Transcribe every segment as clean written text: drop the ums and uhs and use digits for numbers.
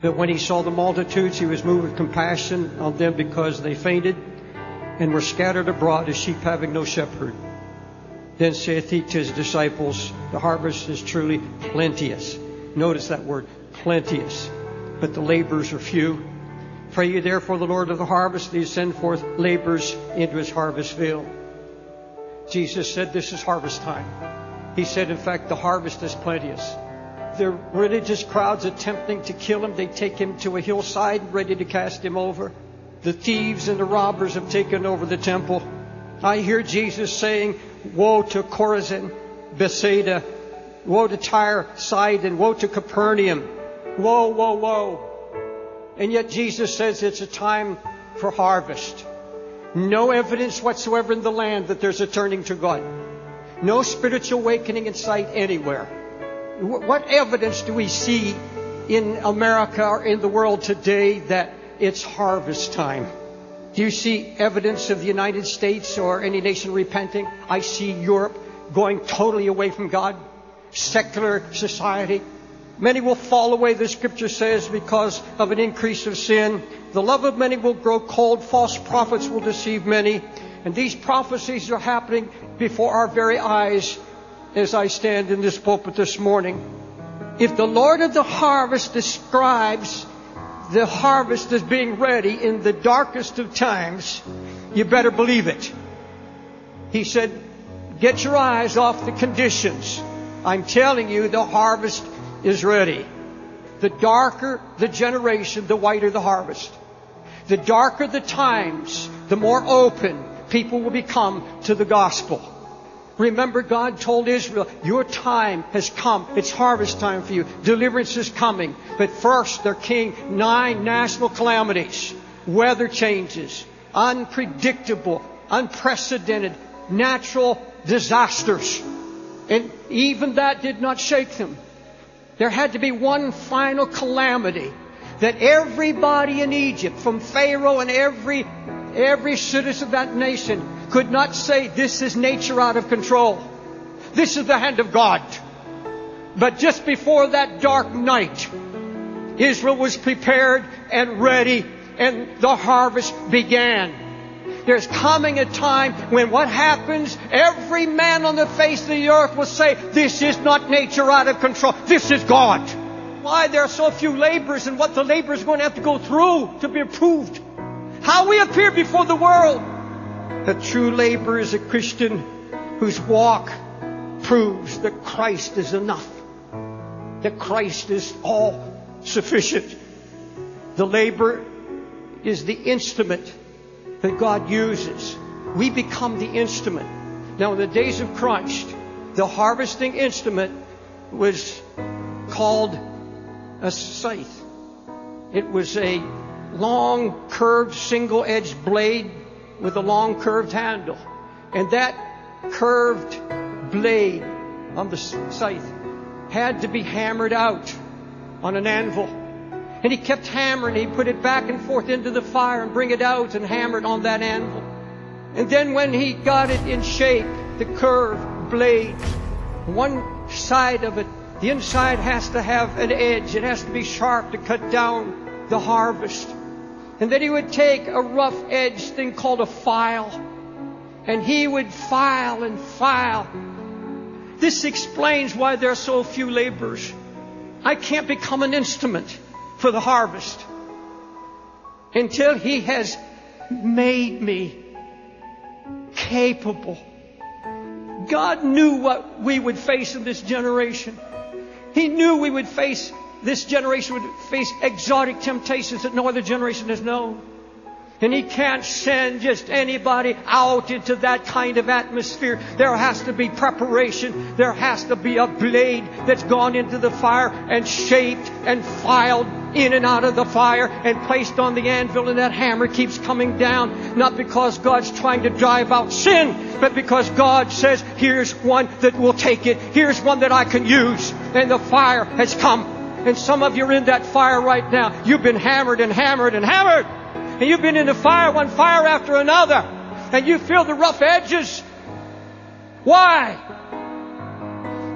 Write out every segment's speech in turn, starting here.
But when he saw the multitudes, he was moved with compassion on them because they fainted and were scattered abroad as sheep having no shepherd. Then saith he to his disciples, the harvest is truly plenteous. Notice that word, plenteous. But the laborers are few. Pray ye therefore the Lord of the harvest, that he send forth laborers into his harvest field. Jesus said this is harvest time. He said, in fact, the harvest is plenteous. The religious crowds attempting to kill him, they take him to a hillside ready to cast him over. The thieves and the robbers have taken over the temple. I hear Jesus saying, woe to Chorazin, Bethsaida, woe to Tyre, Sidon, woe to Capernaum. Woe, woe, woe. And yet Jesus says it's a time for harvest. No evidence whatsoever in the land that there's a turning to God. No spiritual awakening in sight anywhere. What evidence do we see in America or in the world today that it's harvest time? Do you see evidence of the United States or any nation repenting? I see Europe going totally away from God. Secular society. Many will fall away, the scripture says, because of an increase of sin. The love of many will grow cold. False prophets will deceive many. And these prophecies are happening before our very eyes as I stand in this pulpit this morning. If the Lord of the harvest describes the harvest as being ready in the darkest of times, you better believe it. He said, get your eyes off the conditions. I'm telling you, the harvest is ready. The darker the generation, the whiter the harvest. The darker the times, the more open people will become to the gospel. Remember, God told Israel, your time has come. It's harvest time for you. Deliverance is coming. But first there came 9 national calamities. Weather changes. Unpredictable, unprecedented, natural disasters. And even that did not shake them. There had to be one final calamity that everybody in Egypt, from Pharaoh and every citizen of that nation, could not say, this is nature out of control. This is the hand of God. But just before that dark night, Israel was prepared and ready, and the harvest began. There's coming a time when what happens, every man on the face of the earth will say, this is not nature out of control. This is God. Why there are so few laborers, and what the laborers are going to have to go through to be approved. How we appear before the world. A true laborer is a Christian whose walk proves that Christ is enough. That Christ is all sufficient. The laborer is the instrument that God uses. We become the instrument. Now, in the days of Christ, the harvesting instrument was called a scythe. It was a long, curved, single-edged blade with a long, curved handle. And that curved blade on the scythe had to be hammered out on an anvil. And he kept hammering. He put it back and forth into the fire and bring it out and hammer it on that anvil. And then when he got it in shape, the curved blade, one side of it, the inside has to have an edge. It has to be sharp to cut down the harvest. And then he would take a rough edge thing called a file. And he would file and file. This explains why there are so few laborers. I can't become an instrument for the harvest until he has made me capable. God knew what we would face in this generation. He knew this generation would face exotic temptations that no other generation has known. And He can't send just anybody out into that kind of atmosphere. There has to be preparation. There has to be a blade that's gone into the fire and shaped and filed in and out of the fire and placed on the anvil, and that hammer keeps coming down. Not because God's trying to drive out sin, but because God says, here's one that will take it. Here's one that I can use. And the fire has come. And some of you are in that fire right now. You've been hammered and hammered and hammered. And you've been in the fire, one fire after another. And you feel the rough edges. Why?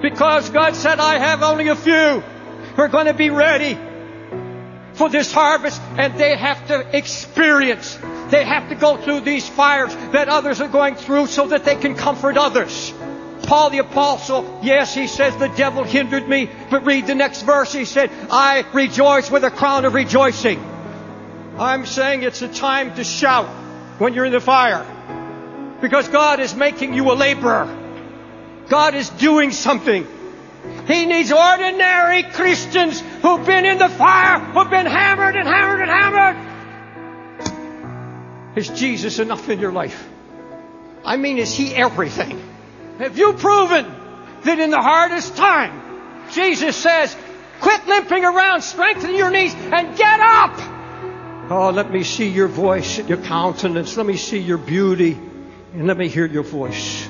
Because God said, I have only a few who are going to be ready for this harvest, and they have to experience. They have to go through these fires that others are going through so that they can comfort others. Paul the Apostle, yes, he says, the devil hindered me. But read the next verse. He said, I rejoice with a crown of rejoicing. I'm saying it's a time to shout when you're in the fire. Because God is making you a laborer. God is doing something. He needs ordinary Christians who've been in the fire, who've been hammered and hammered and hammered. Is Jesus enough in your life? I mean, is He everything? Have you proven that in the hardest time, Jesus says, quit limping around, strengthen your knees, and get up? Oh, let me see your voice, your countenance. Let me see your beauty, and let me hear your voice.